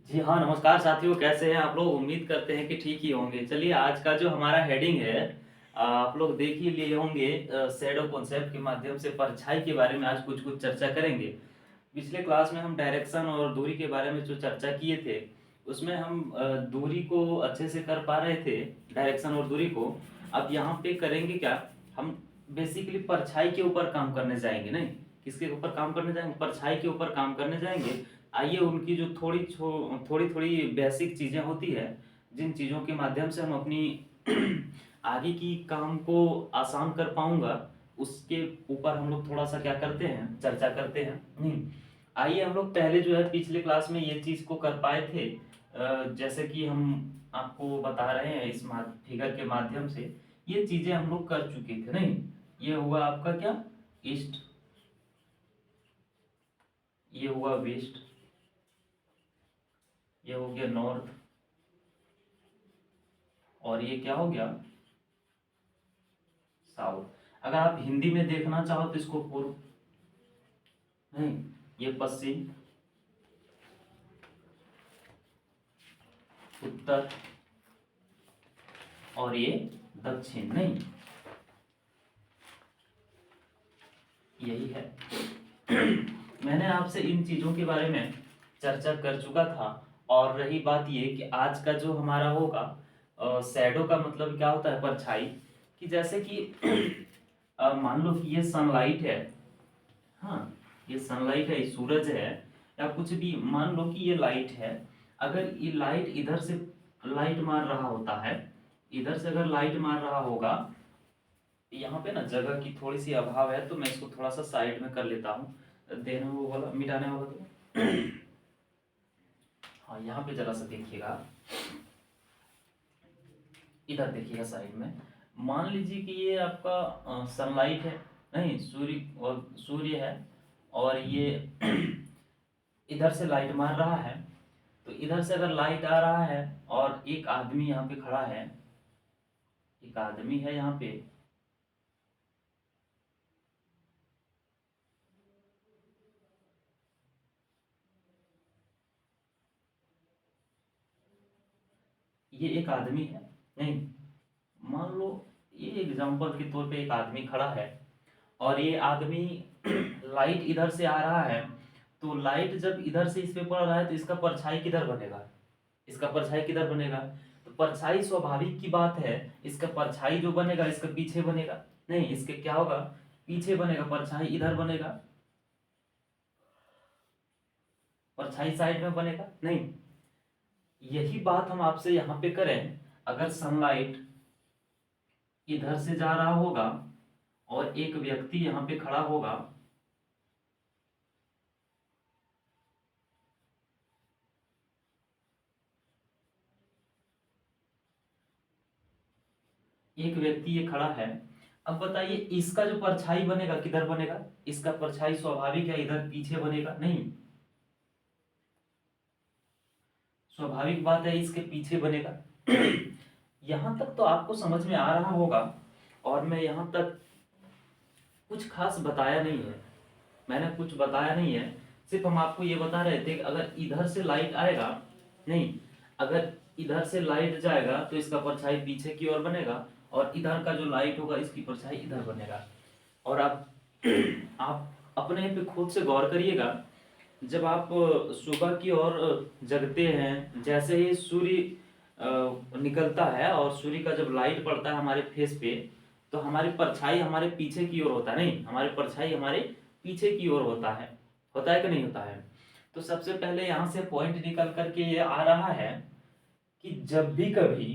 जी हाँ, नमस्कार साथियों, कैसे हैं आप लोग? उम्मीद करते हैं कि ठीक ही होंगे। चलिए, आज का जो हमारा हेडिंग है, आप लोग देख ही लिए होंगे। शैडो कॉन्सेप्ट के माध्यम से परछाई के बारे में आज कुछ कुछ चर्चा करेंगे। पिछले क्लास में हम डायरेक्शन और दूरी के बारे में जो चर्चा किए थे, उसमें हम दूरी को अच्छे से कर पा रहे थे, डायरेक्शन और दूरी को। अब यहाँ पे करेंगे क्या, हम बेसिकली परछाई के ऊपर काम करने जाएंगे। नहीं, किसके ऊपर काम करने जाएंगे? परछाई के ऊपर काम करने जाएंगे। आइए, उनकी जो थोड़ी थोड़ी बेसिक चीज़ें होती है, जिन चीज़ों के माध्यम से हम अपनी आगे की काम को आसान कर पाऊंगा, उसके ऊपर हम लोग थोड़ा सा क्या करते हैं, चर्चा करते हैं। नहीं, आइए हम लोग पहले जो है पिछले क्लास में ये चीज़ को कर पाए थे। जैसे कि हम आपको बता रहे हैं इस फिगर के माध्यम से, ये चीज़ें हम लोग कर चुके थे। नहीं, ये हुआ आपका क्या, ईस्ट, ये हुआ वेस्ट, ये हो गया नॉर्थ, और ये क्या हो गया, साउथ। अगर आप हिंदी में देखना चाहो तो इसको पूर्व, नहीं, ये पश्चिम, उत्तर, और ये दक्षिण। नहीं, यही है। मैंने आपसे इन चीजों के बारे में चर्चा कर चुका था। और रही बात ये कि आज का जो हमारा होगा, शैडो का मतलब क्या होता है, परछाई। कि जैसे कि मान लो कि ये सनलाइट है। हाँ, ये सनलाइट है, ये सूरज है, या कुछ भी मान लो कि ये लाइट है। अगर ये लाइट इधर से लाइट मार रहा होता है, इधर से अगर लाइट मार रहा होगा, यहाँ पे ना जगह की थोड़ी सी अभाव है, तो मैं इसको थोड़ा सा साइड में कर लेता हूँ। देने वो वाला मिटाने वाला तो हाँ, यहाँ पे जरा सा देखिएगा, इधर देखिएगा साइड में। मान लीजिए कि ये आपका सनलाइट है, नहीं, सूर्य है, और ये इधर से लाइट मार रहा है। तो इधर से अगर लाइट आ रहा है और एक आदमी यहाँ पे खड़ा है, एक आदमी है यहाँ पे, ये एक आदमी है। नहीं, मान लो ये एग्जांपल के तौर पे एक आदमी खड़ा है, और ये आदमी लाइट इधर से आ रहा है। तो लाइट जब इधर से इस पे पड़ रहा है, तो इसका परछाई किधर बनेगा, इसका परछाई किधर बनेगा? तो परछाई स्वाभाविक की बात है, इसका परछाई जो बनेगा इसका पीछे बनेगा। नहीं, इसके क्या होगा, पीछे बनेगा, परछाई इधर बनेगा, परछाई साइड में बनेगा। नहीं, यही बात हम आपसे यहाँ पे करें। अगर सनलाइट इधर से जा रहा होगा और एक व्यक्ति यहाँ पे खड़ा होगा, एक व्यक्ति ये खड़ा है। अब बताइए, इसका जो परछाई बनेगा किधर बनेगा? इसका परछाई स्वाभाविक है इधर पीछे बनेगा। नहीं, स्वाभाविक बात है इसके पीछे बनेगा। यहां तक तो आपको समझ में आ रहा होगा। और मैं यहां तक कुछ खास बताया नहीं है, मैंने कुछ बताया नहीं है। सिर्फ हम आपको ये बता रहे थे कि अगर इधर से लाइट आएगा, नहीं, अगर इधर से लाइट जाएगा तो इसका परछाई पीछे की ओर बनेगा, और इधर का जो लाइट होगा इसकी परछाई इधर बनेगा। और आप अपने पे खुद से गौर करिएगा। जब आप सुबह की ओर जगते हैं, जैसे ही सूर्य निकलता है और सूर्य का जब लाइट पड़ता है हमारे फेस पे, तो हमारी परछाई हमारे पीछे की ओर होता है। नहीं, हमारी परछाई हमारे पीछे की ओर होता है कि नहीं होता है? तो सबसे पहले यहाँ से पॉइंट निकल करके ये आ रहा है कि जब भी कभी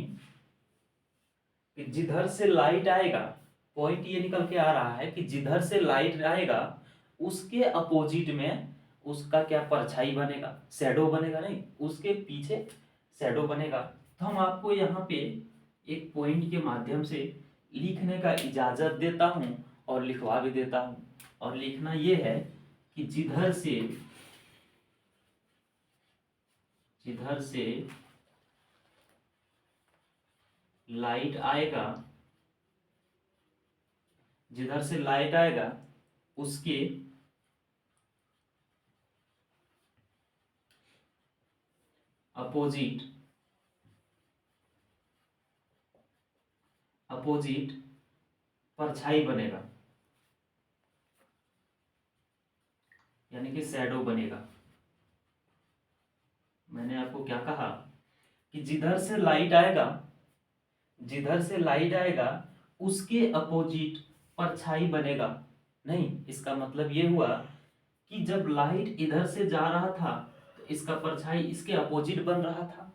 कि जिधर से लाइट आएगा, पॉइंट ये निकल के आ रहा है कि जिधर से लाइट आएगा उसके अपोजिट में उसका क्या, परछाई बनेगा, शैडो बनेगा। नहीं, उसके पीछे शैडो बनेगा। तो हम आपको यहाँ पे एक पॉइंट के माध्यम से लिखने का इजाजत देता हूँ, और लिखवा भी देता हूँ। और लिखना ये है कि जिधर से लाइट आएगा, जिधर से लाइट आएगा उसके अपोजिट अपोजिट परछाई बनेगा, यानी कि शैडो बनेगा। मैंने आपको क्या कहा कि जिधर से लाइट आएगा, जिधर से लाइट आएगा उसके अपोजिट परछाई बनेगा। नहीं, इसका मतलब ये हुआ कि जब लाइट इधर से जा रहा था तो इसका परछाई इसके अपोजिट बन रहा था,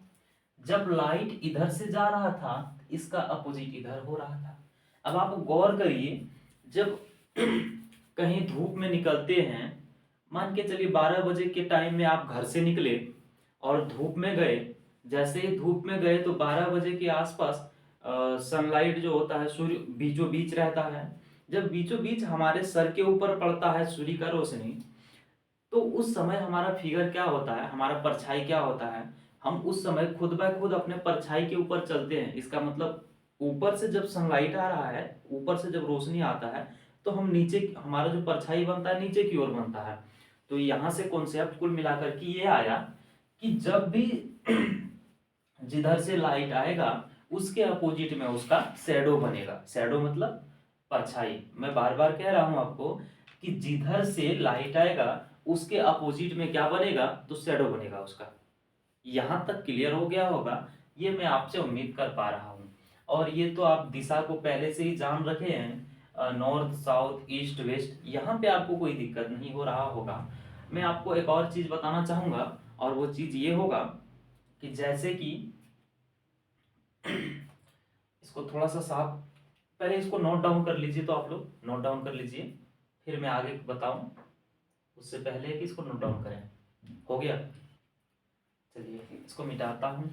जब लाइट इधर से जा रहा था तो इसका अपोजिट इधर हो रहा था। अब आप गौर करिए, जब कहीं धूप में निकलते हैं, मान के चलिए 12 बजे के टाइम में आप घर से निकले और धूप में गए, जैसे ही धूप में गए तो 12 बजे के आसपास सनलाइट जो होता है, सूर्य बीचों बीच रहता है। जब बीचों बीच हमारे सर के ऊपर पड़ता है सूर्य का रोशनी, तो उस समय हमारा फिगर क्या होता है, हमारा परछाई क्या होता है, हम उस समय खुद ब खुद अपने परछाई के ऊपर चलते हैं। इसका मतलब ऊपर से जब सनलाइट आ रहा है, ऊपर से जब रोशनी आता है तो हम नीचे, हमारा जो परछाई बनता है नीचे की ओर बनता है। तो यहाँ से कॉन्सेप्ट कुल मिलाकर के ये आया कि जब भी जिधर से लाइट आएगा उसके अपोजिट में उसका शैडो बनेगा। शैडो मतलब परछाई। मैं बार बार कह रहा हूं आपको कि जिधर से लाइट आएगा उसके अपोजिट में क्या बनेगा, तो शैडो बनेगा उसका। यहां तक क्लियर हो गया होगा, ये मैं आपसे उम्मीद कर पा रहा हूं। और ये तो आप दिशा को पहले से ही जान रखे हैं, नॉर्थ साउथ ईस्ट वेस्ट, यहाँ पे आपको कोई दिक्कत नहीं हो रहा होगा। मैं आपको एक और चीज बताना चाहूंगा, और वो चीज ये होगा कि जैसे कि इसको थोड़ा सा साफ, पहले इसको नोट डाउन कर लीजिए, तो आप लोग नोट डाउन कर लीजिए, फिर मैं आगे बताऊं। उससे पहले कि इसको नोट डाउन करें। हो गया? चलिए इसको मिटाता हूं।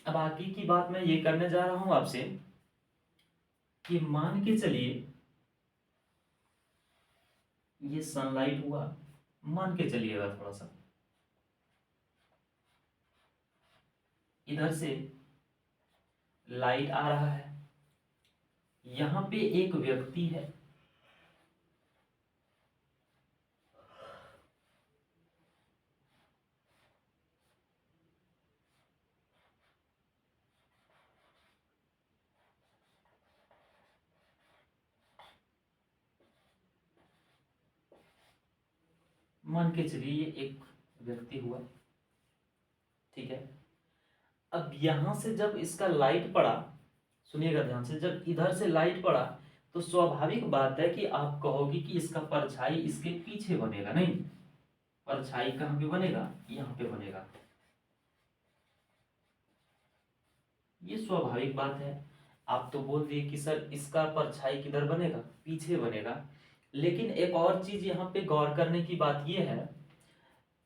अब आगे की बात मैं ये करने जा रहा हूं आपसे कि मान के चलिए ये सनलाइट हुआ, मान के चलिएगा थोड़ा सा, इधर से लाइट आ रहा है, यहां पे एक व्यक्ति है, मान के चलिए ये एक व्यक्ति हुआ, ठीक है। अब यहां से जब इसका लाइट पड़ा, सुनिएगा ध्यान से, जब इधर से लाइट पड़ा तो स्वाभाविक बात है कि आप कहोगे कि इसका परछाई इसके पीछे बनेगा। नहीं, परछाई कहां पे बनेगा, यहां पे बनेगा। ये स्वाभाविक बात है। आप तो बोल दिए कि सर इसका परछाई किधर बनेगा, पीछे बनेगा। लेकिन एक और चीज यहाँ पे गौर करने की बात यह है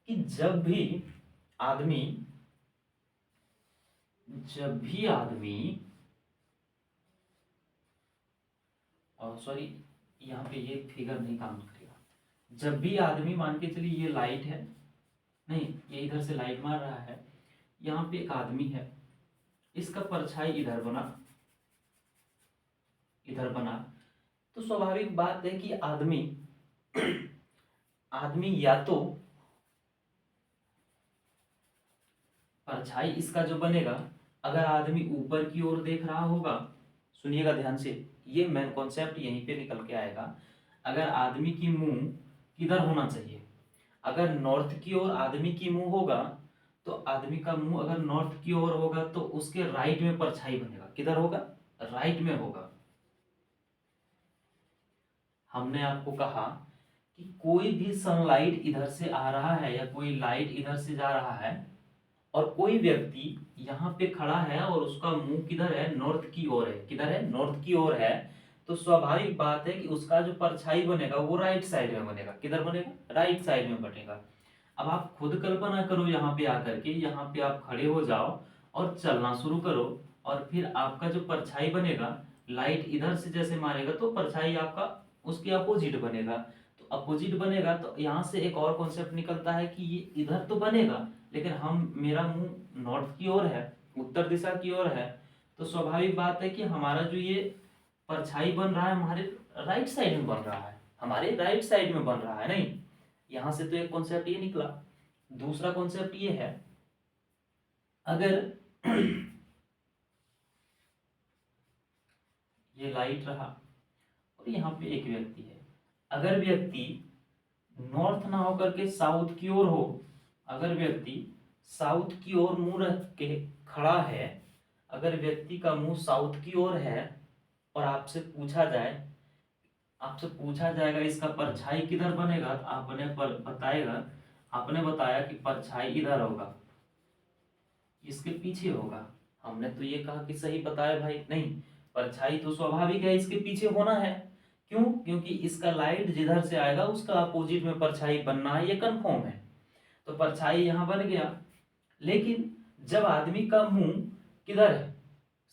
कि आदमी जब भी आदमी सॉरी, यहाँ पे ये फिगर नहीं काम करेगा। जब भी आदमी, मान के चलिए ये लाइट है, नहीं ये इधर से लाइट मार रहा है, यहाँ पे एक आदमी है, इसका परछाई इधर बना, इधर बना, तो स्वाभाविक बात है कि आदमी आदमी या तो परछाई इसका जो बनेगा, अगर आदमी ऊपर की ओर देख रहा होगा, सुनिएगा ध्यान से, ये मेन कॉन्सेप्ट यहीं पे निकल के आएगा। अगर आदमी की मुंह किधर होना चाहिए, अगर नॉर्थ की ओर आदमी की मुंह होगा तो आदमी का मुंह अगर नॉर्थ की ओर होगा तो उसके राइट में परछाई बनेगा। किधर होगा, राइट में होगा। हमने आपको कहा कि कोई भी सनलाइट इधर से आ रहा है या कोई लाइट इधर से जा रहा है और कोई व्यक्ति यहाँ पे खड़ा है और उसका मुंह किधर है, नॉर्थ की ओर है। किधर है, नॉर्थ की ओर है। तो स्वाभाविक बात है कि उसका जो परछाई बनेगा वो राइट साइड में बनेगा। किधर बनेगा, राइट साइड में बनेगा। अब आप खुद कल्पना करो, यहाँ पे आकर के, यहाँ पे आप खड़े हो जाओ और चलना शुरू करो, और फिर आपका जो परछाई बनेगा लाइट इधर से जैसे मारेगा तो परछाई आपका उसके अपोजिट बनेगा। तो अपोजिट बनेगा तो यहाँ से एक और कॉन्सेप्ट निकलता है कि ये इधर तो बनेगा, लेकिन हम मेरा मुंह नॉर्थ की ओर है, उत्तर दिशा की ओर है, तो स्वाभाविक बात है कि हमारा जो ये परछाई बन रहा है हमारे राइट साइड में बन रहा है, हमारे राइट साइड में बन रहा है। नहीं, यहां से तो एक कॉन्सेप्ट ये निकला। दूसरा कॉन्सेप्ट ये है, अगर ये लाइट रहा और यहाँ पे एक व्यक्ति है, अगर व्यक्ति नॉर्थ ना होकर के साउथ की ओर हो, अगर व्यक्ति साउथ की ओर मुंह रख के खड़ा है, अगर व्यक्ति का मुंह साउथ की ओर है और आपसे पूछा जाएगा इसका परछाई किधर बनेगा, तो आपने बताया कि परछाई इधर होगा, इसके पीछे होगा। हमने तो ये कहा कि सही बताया भाई, नहीं, परछाई तो स्वाभाविक है इसके पीछे होना है। क्यों? क्योंकि इसका लाइट जिधर से आएगा उसका अपोजिट में परछाई बनना है, ये कंफर्म है। तो परछाई यहाँ बन गया। लेकिन जब आदमी का मुंह किधर है,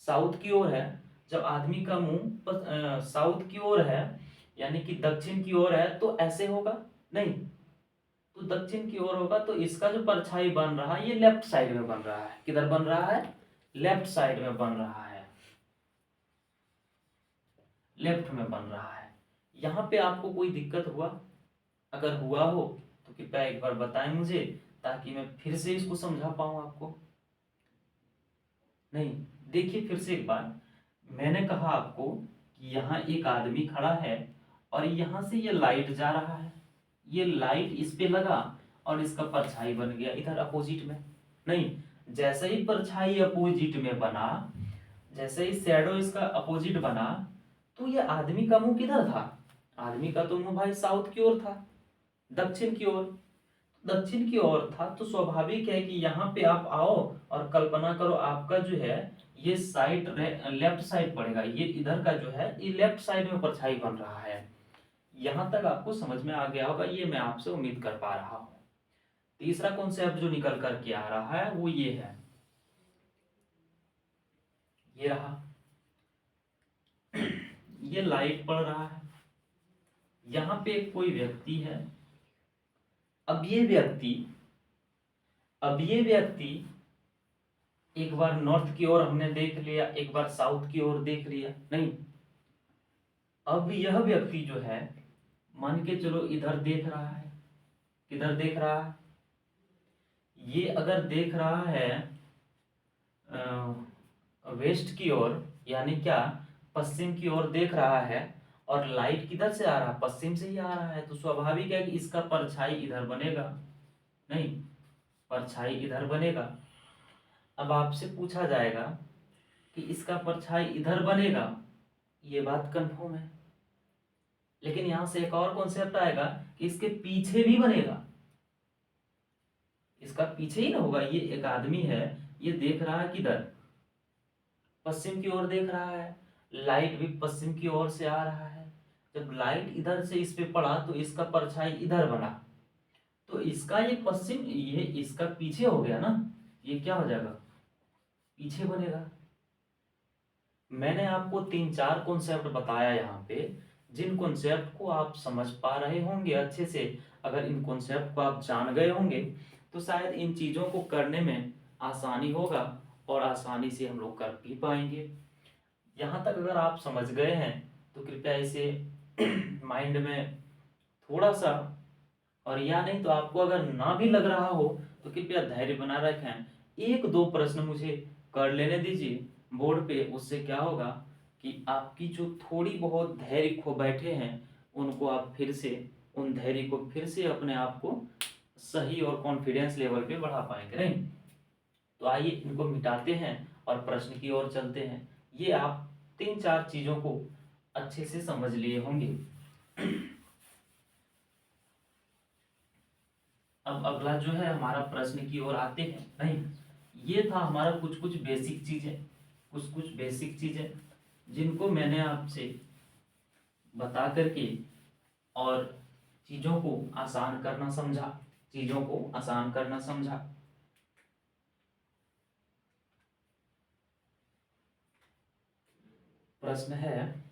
साउथ की ओर है, जब आदमी का मुंह साउथ की ओर है यानी कि दक्षिण की ओर है, तो ऐसे होगा नहीं, तो दक्षिण की ओर होगा, तो इसका जो परछाई बन रहा है ये लेफ्ट साइड में बन रहा है। किधर बन रहा है? लेफ्ट साइड में बन रहा है, लेफ्ट में बन रहा है। यहाँ पे आपको कोई दिक्कत हुआ? अगर हुआ हो तो कृपया एक बार बताएं मुझे, ताकि मैं फिर से इसको समझा पाऊं आपको। नहीं, देखिए फिर से एक बार, मैंने कहा आपको कि यहाँ एक आदमी खड़ा है और यहाँ से ये लाइट जा रहा है, ये लाइट इस पे लगा और इसका परछाई बन गया इधर अपोजिट में। नहीं, जैसे ही परछाई अपोजिट में बना, जैसे ही शैडो इसका अपोजिट बना, तो ये आदमी का मुंह किधर था? आदमी का तो मुंह भाई साउथ की ओर था, दक्षिण की ओर। दक्षिण की ओर था तो स्वाभाविक है कि यहाँ पे आप आओ और कल्पना करो आपका जो है ये साइड लेफ्ट साइड पड़ेगा, ये इधर का जो है ये लेफ्ट साइड में परछाई बन रहा है। यहां तक आपको समझ में आ गया होगा, ये मैं आपसे उम्मीद कर पा रहा हूं। तीसरा कॉन्सेप्ट जो निकल करके आ रहा है वो ये है, ये रहा, ये लाइट पड़ रहा है, यहाँ पे कोई व्यक्ति है। अब ये व्यक्ति एक बार नॉर्थ की ओर हमने देख लिया, एक बार साउथ की ओर देख लिया। नहीं, अब यह व्यक्ति जो है मान के चलो इधर देख रहा है, किधर देख रहा है? ये अगर देख रहा है वेस्ट की ओर, यानी क्या, पश्चिम की ओर देख रहा है, और लाइट किधर से आ रहा है? पश्चिम से ही आ रहा है, तो स्वाभाविक है कि इसका परछाई इधर बनेगा। नहीं, परछाई इधर बनेगा। अब आपसे पूछा जाएगा कि इसका परछाई इधर बनेगा, ये बात कंफर्म है, लेकिन यहां से एक और कॉन्सेप्ट आएगा कि इसके पीछे भी बनेगा। इसका पीछे ही ना होगा, ये एक आदमी है, ये देख रहा है किधर? पश्चिम की ओर देख रहा है, लाइट भी पश्चिम की ओर से आ रहा है। जब लाइट इधर से इस पे पड़ा तो इसका परछाई इधर बना, तो इसका ये पश्चिम, ये इसका पीछे हो गया ना, ये क्या हो जाएगा? पीछे बनेगा। मैंने आपको 3-4 कॉन्सेप्ट बताया यहाँ पे, जिन कॉन्सेप्ट को आप समझ पा रहे होंगे अच्छे से। अगर इन कॉन्सेप्ट को आप जान गए होंगे तो शायद इन चीज़ों को करने में आसानी होगा और आसानी से हम लोग कर भी पाएंगे। यहाँ तक अगर आप समझ गए हैं तो कृपया इसे माइंड में थोड़ा सा, और या नहीं तो आपको अगर ना भी लग रहा हो तो कृपया धैर्य बना रखें। 1-2 प्रश्न मुझे कर लेने दीजिए बोर्ड पे, उससे क्या होगा कि आपकी जो थोड़ी बहुत धैर्य खो बैठे हैं उनको आप फिर से, उन धैर्य को फिर से अपने आप को सही और कॉन्फिडेंस लेवल पे बढ़ा पाएंगे। नहीं तो आइए इनको मिटाते हैं और प्रश्न की ओर चलते हैं। ये आप 3-4 चीजों को अच्छे से समझ लिए होंगे। अब अगला जो है हमारा प्रश्न की ओर आते हैं। नहीं, ये था हमारा कुछ कुछ बेसिक चीजें जिनको मैंने आपसे बता करके और चीजों को आसान करना समझा। प्रश्न है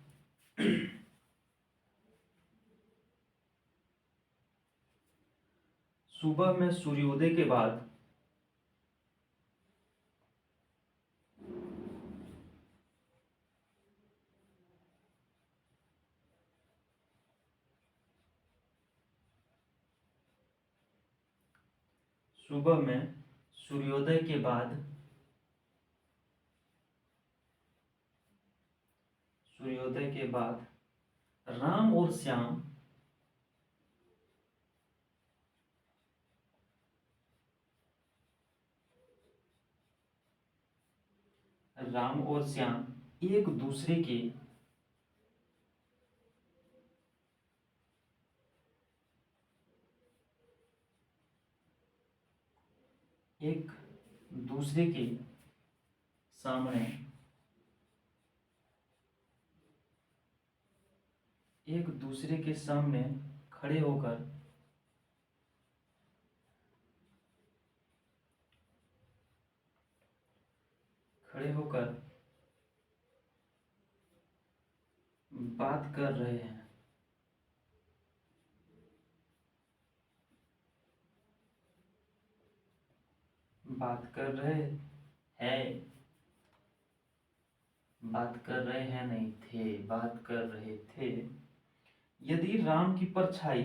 सुबह में सूर्योदय के बाद सुबह में सूर्योदय के बाद राम और श्याम एक दूसरे के सामने खड़े होकर बात कर रहे हैं। बात कर रहे हैं नहीं थे, बात कर रहे थे। यदि राम की परछाई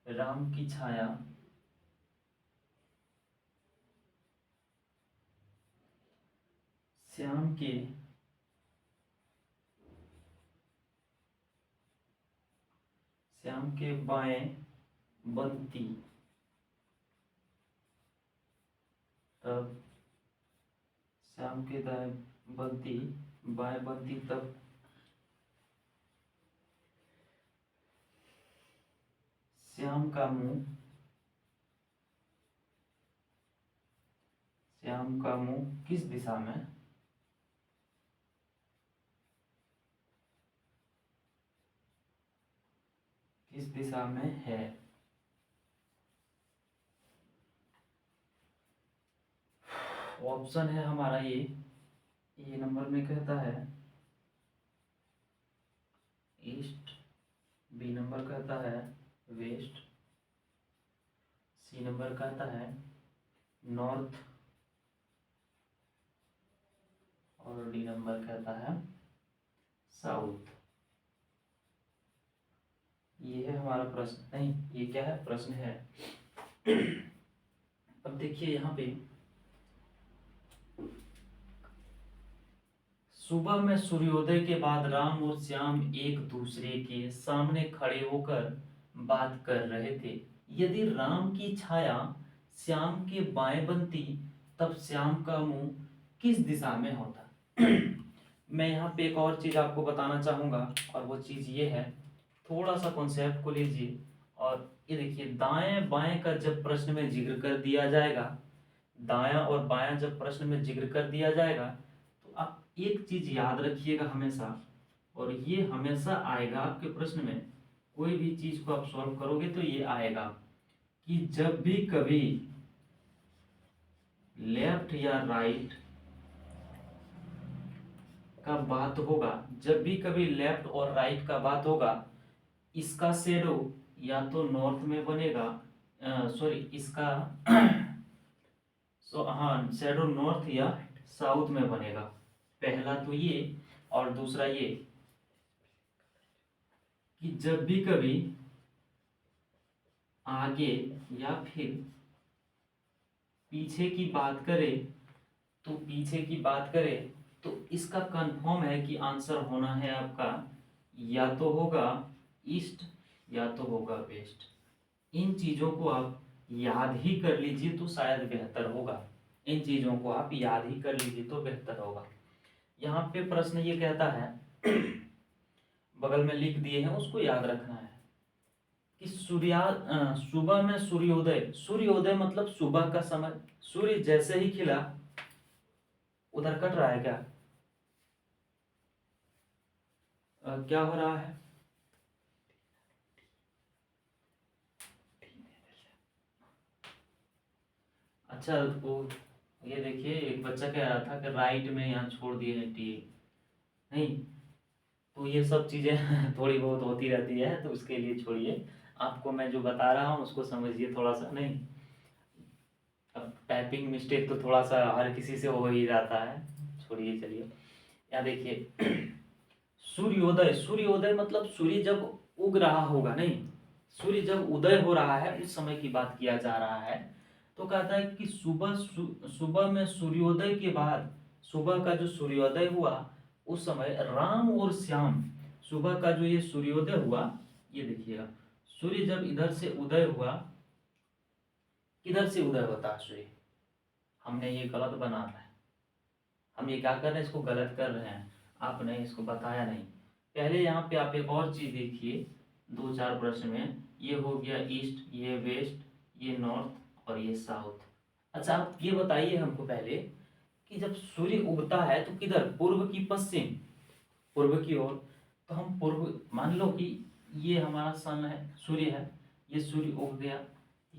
राम की छाया श्याम के बाएं बनती, तब श्याम के दाएं बनती, बाएं बनती, तब श्याम का मुंह किस दिशा में है। ऑप्शन है हमारा ये नंबर में कहता है ईस्ट, बी नंबर कहता है वेस्ट, सी नंबर कहता है नॉर्थ और डी नंबर कहता है साउथ। ये है हमारा प्रश्न, नहीं ये क्या है, प्रश्न है। अब देखिए यहाँ पे सुबह में सूर्योदय के बाद राम और श्याम एक दूसरे के सामने खड़े होकर बात कर रहे थे। यदि राम की छाया श्याम के बाएं बनती, तब श्याम का मुंह किस दिशा में होता। मैं यहाँ पे एक और चीज आपको बताना चाहूंगा, और वो चीज ये है, थोड़ा सा कॉन्सेप्ट को लीजिए और ये देखिए, दाएं बाएं का जब प्रश्न में जिक्र कर दिया जाएगा, दायां और बायां जब प्रश्न में जिक्र कर दिया जाएगा, तो आप एक चीज याद रखिएगा हमेशा, और ये हमेशा आएगा आपके प्रश्न में, कोई भी चीज को आप सॉल्व करोगे तो ये आएगा कि जब भी कभी लेफ्ट या राइट का बात होगा, जब भी कभी लेफ्ट और राइट का बात होगा, इसका शेडो या तो नॉर्थ में बनेगा, सॉरी इसका हाँ शेडो नॉर्थ या साउथ में बनेगा। पहला तो ये, और दूसरा ये कि जब भी कभी आगे या फिर पीछे की बात करें तो इसका कंफर्म है कि आंसर होना है आपका या तो होगा ईस्ट या तो होगा वेस्ट। इन चीजों को आप याद ही कर लीजिए तो शायद बेहतर होगा, इन चीजों को आप याद ही कर लीजिए तो बेहतर होगा। यहाँ पे प्रश्न ये कहता है, बगल में लिख दिए हैं, उसको याद रखना है कि सुबह में सूर्योदय मतलब सुबह का समय, सूर्य जैसे ही खिला, उधर कट रहा है क्या, क्या हो रहा है, अच्छा, वो ये देखिए, एक बच्चा कह रहा था कि राइट में यहाँ छोड़ दिए हैं टी, नहीं, तो ये सब चीज़ें थोड़ी बहुत होती रहती है, तो उसके लिए छोड़िए। आपको मैं जो बता रहा हूँ उसको समझिए थोड़ा सा, नहीं। अब टाइपिंग मिस्टेक तो थोड़ा सा हर किसी से हो ही जाता है, छोड़िए, चलिए। यहाँ देखिए, सूर्योदय, सूर्योदय मतलब सूर्य जब उग रहा होगा, नहीं, सूर्य जब उदय हो रहा है उस समय की बात किया जा रहा है। तो कहता है कि सुबह में सूर्योदय के बाद, सुबह का जो सूर्योदय हुआ उस समय राम और श्याम, सुबह का जो ये सूर्योदय हुआ, ये देखिएगा, सूर्य जब इधर से उदय हुआ, किधर से उदय होता है सूर्य, हमने ये गलत बना है, हम ये क्या कर रहे हैं, इसको गलत कर रहे हैं, आपने इसको बताया नहीं। पहले यहाँ पे आप एक और चीज देखिए, दो चार प्रश्न में, ये हो गया ईस्ट, ये वेस्ट, ये नॉर्थ और ये साउथ। अच्छा, आप ये बताइए हमको पहले कि जब सूर्य उगता है तो किधर, पूर्व की पश्चिम, पूर्व की ओर। तो हम पूर्व, मान लो कि ये हमारा सन है, सूर्य है, ये सूर्य उग गया,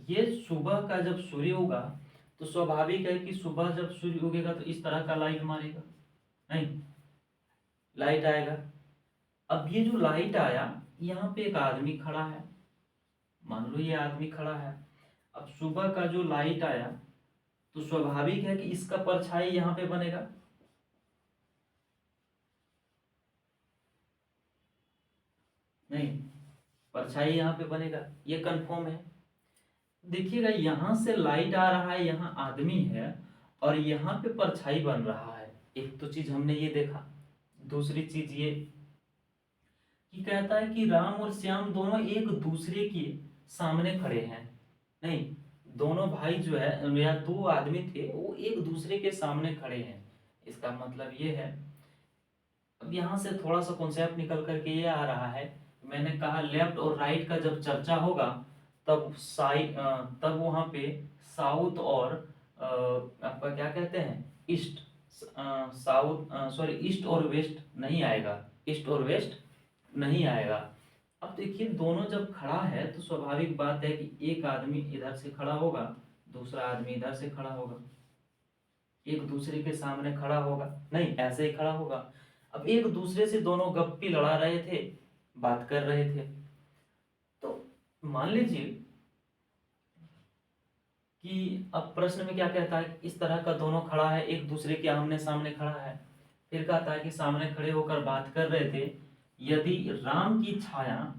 ये सुबह का जब सूर्य उगा तो स्वाभाविक है कि सुबह जब सूर्य उगेगा तो इस तरह का लाइट मारेगा, नहीं, लाइट आएगा। अब ये जो लाइट आया, यहाँ पे एक आदमी खड़ा है, मान लो ये आदमी खड़ा है। अब सुबह का जो लाइट आया तो स्वाभाविक है कि इसका परछाई यहाँ पे बनेगा, नहीं, परछाई यहाँ पे बनेगा, ये कंफर्म है। देखिएगा, यहाँ से लाइट आ रहा है, यहाँ आदमी है, और यहाँ पे परछाई बन रहा है। एक तो चीज हमने ये देखा। दूसरी चीज ये कि कहता है कि राम और श्याम दोनों एक दूसरे के सामने खड़े हैं, नहीं, दोनों भाई जो है या दो आदमी थे वो एक दूसरे के सामने खड़े हैं। इसका मतलब ये है, अब यहाँ से थोड़ा सा कॉन्सेप्ट निकल करके ये आ रहा है, मैंने कहा लेफ्ट और राइट का जब चर्चा होगा तब तब वहाँ पे साउथ और आपका क्या कहते हैं, ईस्ट, साउथ, सॉरी, ईस्ट और वेस्ट नहीं आएगा, ईस्ट और वेस्ट नहीं आएगा। अब देखिए, दोनों जब खड़ा है तो स्वाभाविक बात है कि एक आदमी इधर से खड़ा होगा, दूसरा आदमी इधर से खड़ा होगा, एक दूसरे के सामने खड़ा होगा, नहीं, ऐसे ही खड़ा होगा। अब एक दूसरे से दोनों गप्पी लड़ा रहे थे, बात कर रहे थे। तो मान लीजिए कि अब प्रश्न में क्या कहता है, इस तरह का दोनों खड़ा है, एक दूसरे के आमने सामने खड़ा है। फिर कहता है कि सामने खड़े होकर बात कर रहे थे, यदि राम की छाया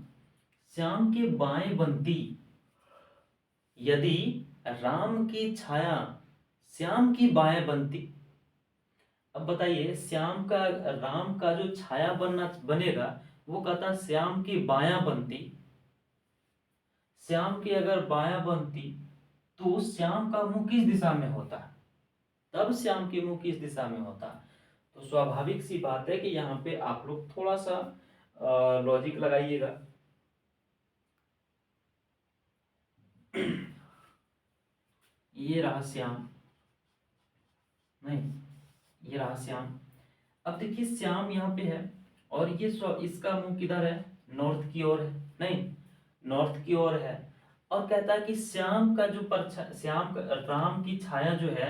श्याम के बाएं बनती, यदि राम की छाया श्याम की बाएं बनती। अब बताइए, श्याम का, राम का जो छाया बनेगा वो कहता श्याम की बायां बनती, श्याम की अगर बायां बनती तो श्याम का मुंह किस दिशा में होता, तब श्याम के मुंह किस दिशा में होता। तो स्वाभाविक सी बात है कि यहाँ पे आप लोग थोड़ा सा लॉजिक लगाइएगा। ये रहा श्याम, नहीं, ये रहा श्याम। अब देखिए, श्याम यहाँ पे है और ये इसका मुंह किधर है, नॉर्थ की ओर है, नहीं, नॉर्थ की ओर है। और कहता है कि श्याम का जो श्याम का, राम की छाया जो है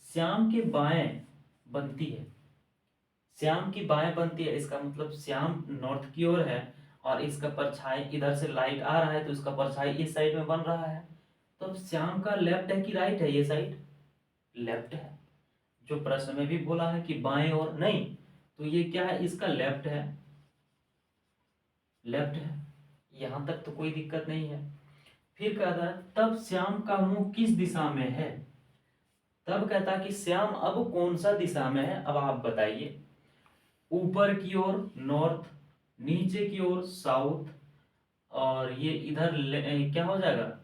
श्याम के बाएं बनती है, श्याम की बाएं बनती है। इसका मतलब श्याम नॉर्थ की ओर है और इसका परछाई, इधर से लाइट आ रहा है तो इसका परछाई इस साइड में बन रहा है। तो अब श्याम का लेफ्ट है कि राइट है, ये साइड लेफ्ट है। जो प्रश्न में भी बोला है कि बाएं और, नहीं, तो ये क्या है, इसका लेफ्ट है, लेफ्ट है, यहां तक तो कोई दिक्कत नहीं है। फिर कहता है तब श्याम का मुंह किस दिशा में है, तब कहता है कि श्याम अब कौन सा दिशा में है, अब आप बताइए। ऊपर की ओर नॉर्थ, नीचे की ओर साउथ, और ये इधर क्या हो जाएगा,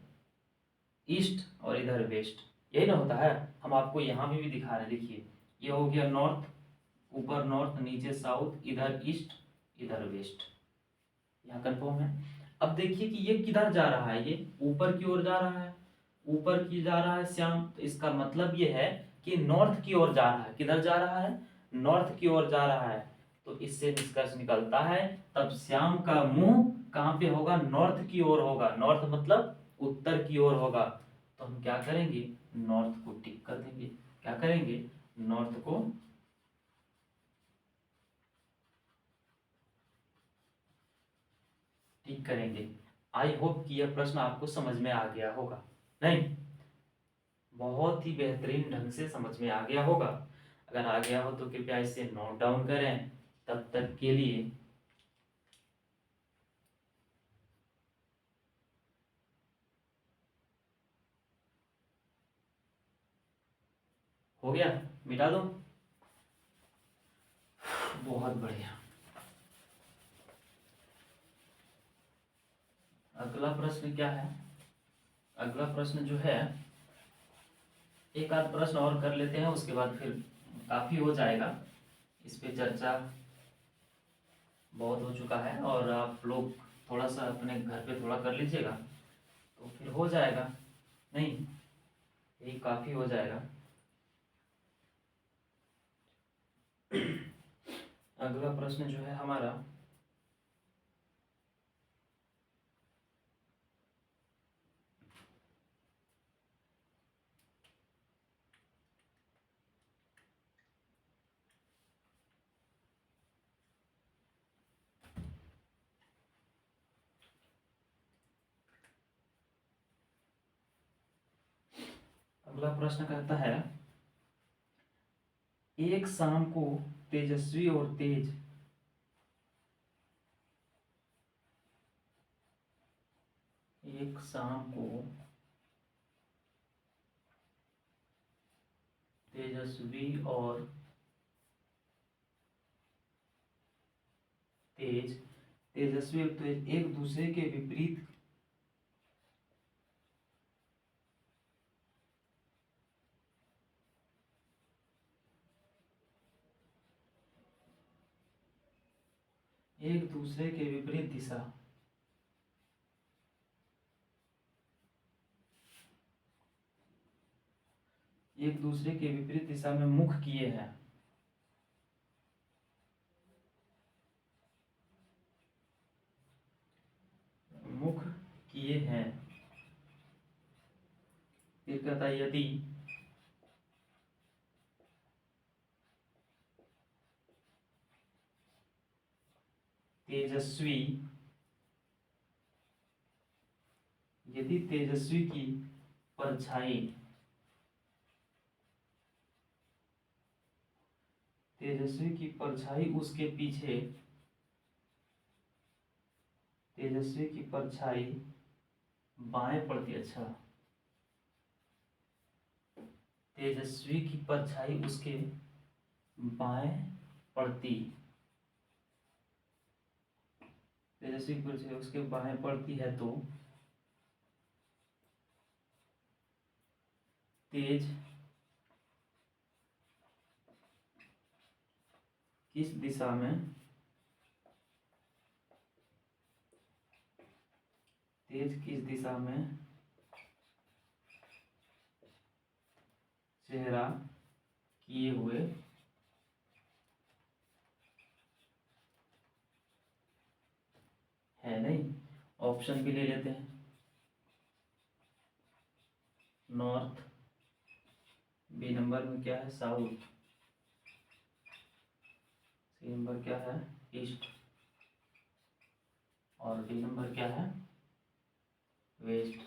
ईस्ट, और इधर वेस्ट, यही ना होता है। हम आपको यहाँ भी दिखा रहे हैं, देखिए, ये हो गया नॉर्थ, ऊपर नॉर्थ, नीचे साउथ, इधर ईस्ट, इधर वेस्ट, यहाँ कंफर्म है। अब देखिए कि ये किधर जा रहा है, ये ऊपर की ओर जा रहा है, ऊपर की जा रहा है श्याम, तो इसका मतलब ये है कि नॉर्थ की ओर जा रहा है, किधर जा रहा है, नॉर्थ की ओर जा रहा है। तो इससे निष्कर्ष निकलता है तब श्याम का मुंह कहाँ पे होगा, नॉर्थ की ओर होगा, नॉर्थ मतलब उत्तर की ओर होगा। तो हम क्या करेंगे, नॉर्थ को टिक कर देंगे। क्या करेंगे, नॉर्थ को टिक करेंगे। आई होप कि यह प्रश्न आपको समझ में आ गया होगा। नहीं, बहुत ही बेहतरीन ढंग से समझ में आ गया होगा। अगर आ गया हो तो कृपया इसे नोट डाउन करें। तब तक के लिए हो गया, मिटा दो। बहुत बढ़िया। अगला प्रश्न क्या है, अगला प्रश्न जो है, एक आध प्रश्न और कर लेते हैं, उसके बाद फिर काफी हो जाएगा। इस पे चर्चा बहुत हो चुका है और आप लोग थोड़ा सा अपने घर पे थोड़ा कर लीजिएगा तो फिर हो जाएगा। नहीं, यही काफी हो जाएगा। अगला प्रश्न जो है हमारा, अगला प्रश्न कहता है, एक शाम को तेजस्वी और तेज एक शाम को तेजस्वी और तेज, तेजस्वी और तेज एक दूसरे के विपरीत एक दूसरे के विपरीत दिशा एक दूसरे के विपरीत दिशा में मुख किए हैं। मुख किए हैं। फिर कहता है, यदि तेजस्वी यदि तेजस्वी की परछाई तेजस्वी की परछाई उसके पीछे तेजस्वी की परछाई बाएं पड़ती, अच्छा, तेजस्वी की परछाई उसके बाएं पड़ती तेजस्वी की परछाई उसके बाएं पड़ती है तो तेज किस दिशा में तेज किस दिशा में चेहरा किए हुए है। नहीं, ऑप्शन भी ले लेते हैं। नॉर्थ, बी नंबर में क्या है, साउथ, सी नंबर क्या है, ईस्ट, और डी नंबर क्या है, वेस्ट।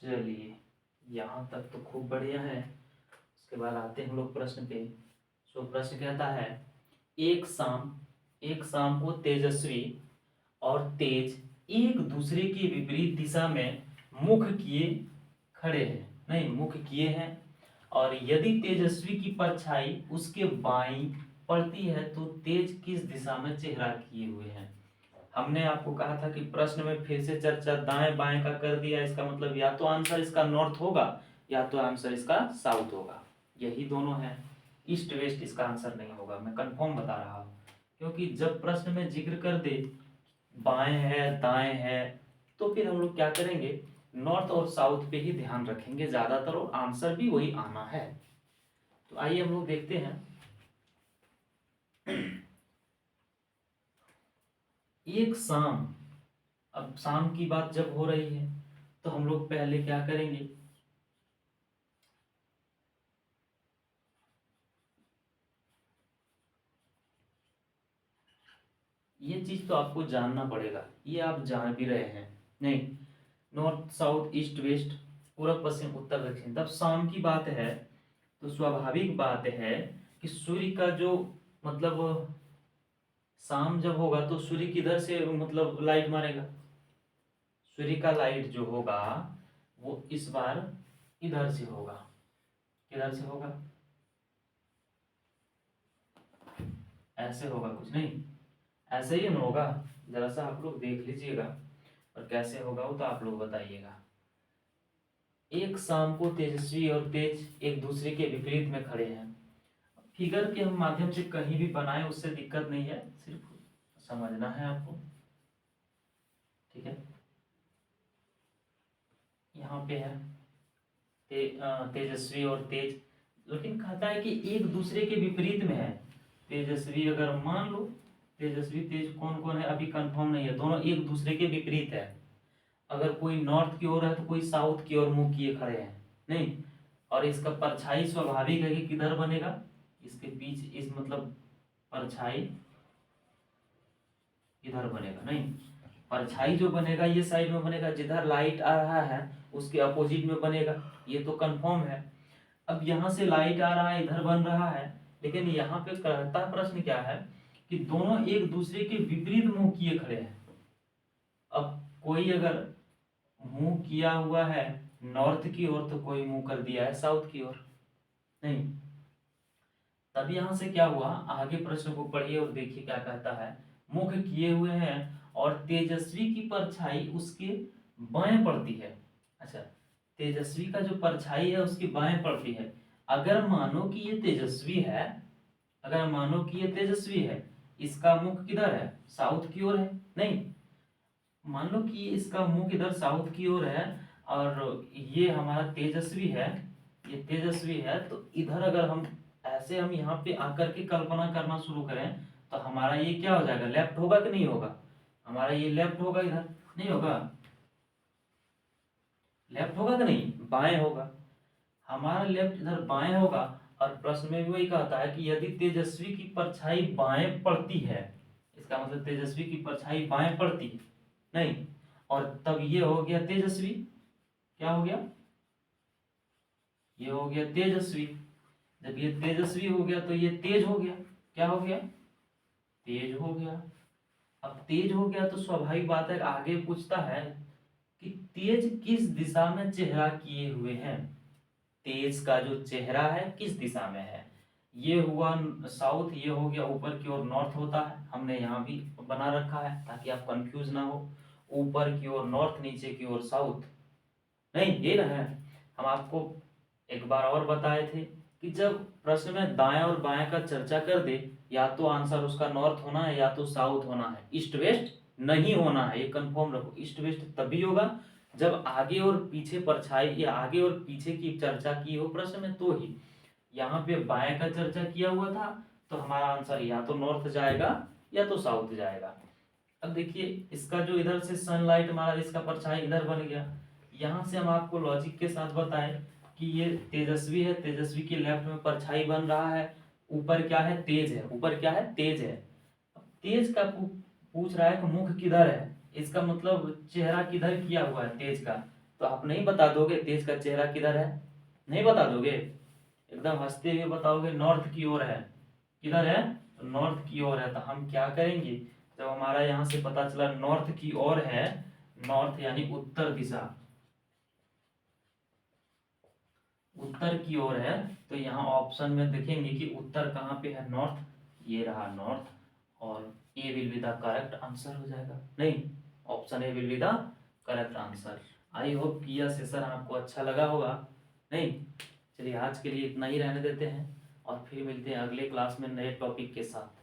चलिए, यहाँ तक तो खूब बढ़िया है। उसके बाद आते हैं हम लोग प्रश्न पे। सो प्रश्न कहता है, एक शाम को तेजस्वी और तेज एक दूसरे के विपरीत दिशा में मुख किए खड़े हैं। नहीं, मुख किए हैं, और यदि तेजस्वी की परछाई उसके बाईं पड़ती है तो तेज किस दिशा में चेहरा किए हुए हैं। हमने आपको कहा था कि प्रश्न में फिर से चर्चा दाएं बाएं का कर दिया, इसका मतलब या तो आंसर इसका नॉर्थ होगा या तो आंसर इसका साउथ होगा। यही दोनों है, ईस्ट वेस्ट इसका आंसर नहीं होगा। मैं कंफर्म बता रहा हूँ, क्योंकि जब प्रश्न में जिक्र कर दे बाएं है दाएं है तो फिर हम लोग क्या करेंगे, नॉर्थ और साउथ पे ही ध्यान रखेंगे ज्यादातर, और आंसर भी वही आना है। तो आइए हम लोग देखते हैं। एक शाम, अब शाम की बात जब हो रही है तो हम लोग पहले क्या करेंगे, ये चीज तो आपको जानना पड़ेगा, ये आप जान भी रहे हैं नहीं, नॉर्थ साउथ ईस्ट वेस्ट, पूर्व पश्चिम उत्तर दक्षिण। तब शाम की बात है तो स्वाभाविक बात है कि सूर्य का जो मतलब शाम जब होगा तो सूर्य किधर से मतलब लाइट मारेगा, सूर्य का लाइट जो होगा वो इस बार इधर से होगा, किधर से होगा, ऐसे होगा, कुछ नहीं ऐसे ही ना होगा। जरा सा आप लोग देख लीजिएगा और कैसे होगा वो तो आप लोग बताइएगा। एक शाम को तेजस्वी और तेज एक दूसरे के विपरीत में खड़े हैं। फिगर के हम माध्यम से कहीं भी बनाए उससे दिक्कत नहीं है, सिर्फ समझना है आपको, ठीक है। यहाँ पे है तेजस्वी और तेज, लेकिन कहता है कि एक दूसरे के विपरीत में है। तेजस्वी अगर मान लो तेजस्वी तेज कौन कौन है अभी कंफर्म नहीं है, दोनों एक दूसरे के विपरीत है। अगर कोई नॉर्थ की ओर है तो कोई साउथ की ओर मुंह किए खड़े हैं, नहीं। और इसका परछाई स्वाभाविक है कि किधर बनेगा, इसके पीछे इस मतलब परछाई इधर बनेगा, नहीं। परछाई जो बनेगा ये साइड में बनेगा, जिधर लाइट आ रहा है उसके अपोजिट में बनेगा, ये तो कंफर्म है। अब यहाँ से लाइट आ रहा है इधर बन रहा है, लेकिन यहाँ पे कहता प्रश्न क्या है कि दोनों एक दूसरे के विपरीत मुंह किए खड़े हैं। अब कोई अगर मुंह किया हुआ है नॉर्थ की ओर तो कोई मुंह कर दिया है साउथ की ओर, नहीं। तब यहाँ से क्या हुआ, आगे प्रश्न को पढ़िए और देखिए क्या कहता है। मुख किए हुए हैं और तेजस्वी की परछाई उसके बाएं पड़ती है। अच्छा, तेजस्वी का जो परछाई है उसकी बाएं पड़ती है। अगर मानो कि ये तेजस्वी है, अगर मानो कि ये तेजस्वी है, इसका मुख किधर है, साउथ की ओर है, नहीं। मान लो कि इसका मुख इधर साउथ की ओर है और ये हमारा तेजस्वी है, ये तेजस्वी है, तो इधर अगर हम ऐसे हम यहाँ पे आकर के कल्पना करना शुरू करें तो हमारा ये क्या हो जाएगा, लेफ्ट होगा कि नहीं होगा, हमारा ये लेफ्ट होगा, इधर नहीं होगा, लेफ्ट होगा कि नहीं, बाएं होगा, हमारा लेफ्ट इधर बाएं होगा। और प्रश्न में भी वही कहता है कि यदि तेजस्वी की परछाई बाएं पड़ती है, इसका मतलब तेजस्वी की परछाई बाएं पड़ती है, नहीं। और तब ये हो गया तेजस्वी, क्या हो गया, ये हो गया तेजस्वी। जब ये तेजस्वी हो गया तो ये तेज हो गया, क्या हो गया, तेज हो गया। अब तेज हो गया तो स्वाभाविक बात है आगे पूछता है कि तेज किस दिशा में चेहरा किए हुए हैं, तेज का जो चेहरा है किस दिशा में है। ये हुआ साउथ, ये हो गया ऊपर की ओर नॉर्थ होता है, हमने यहाँ भी बना रखा है ताकि आप कंफ्यूज ना हो। ऊपर की ओर नॉर्थ, नीचे की ओर साउथ, नहीं ये ना है। हम आपको एक बार और बताए थे कि जब प्रश्न में दाएं और बाएं का चर्चा कर दे, या तो आंसर उसका नॉर्थ होना है या तो साउथ होना है, ईस्ट वेस्ट नहीं होना है, ये कंफर्म रखो। ईस्ट वेस्ट तभी होगा जब आगे और पीछे परछाई या आगे और पीछे की चर्चा की हो प्रश्न में, तो ही। यहाँ पे बाएं का चर्चा किया हुआ था तो हमारा आंसर या तो नॉर्थ जाएगा या तो साउथ जाएगा। अब देखिए इसका जो इधर से सनलाइट मारा, इसका परछाई इधर बन गया। यहाँ से हम आपको लॉजिक के साथ बताएं कि ये तेजस्वी है, तेजस्वी के लेफ्ट में परछाई बन रहा है, ऊपर क्या है, तेज है, ऊपर क्या है, तेज है। अब तेज का पूछ रहा है कि मुख किधर है, इसका मतलब चेहरा किधर किया हुआ है तेज का, तो आप नहीं बता दोगे तेज का चेहरा किधर है, नहीं बता दोगे, एकदम हंसते हुए बताओगे नॉर्थ की ओर है। किधर है, तो नॉर्थ की ओर है। तो हम क्या करेंगे, जब हमारा यहाँ से पता चला नॉर्थ की ओर है, नॉर्थ यानी उत्तर दिशा, उत्तर की ओर है, तो यहाँ ऑप्शन में देखेंगे कि उत्तर कहाँ पे है, नॉर्थ, ये रहा नॉर्थ, और A will be the correct answer हो जाएगा, नहीं, option A will be the correct answer. I hope कि यह सेशन आपको अच्छा लगा होगा, नहीं। चलिए आज के लिए इतना ही रहने देते हैं और फिर मिलते हैं अगले क्लास में नए टॉपिक के साथ।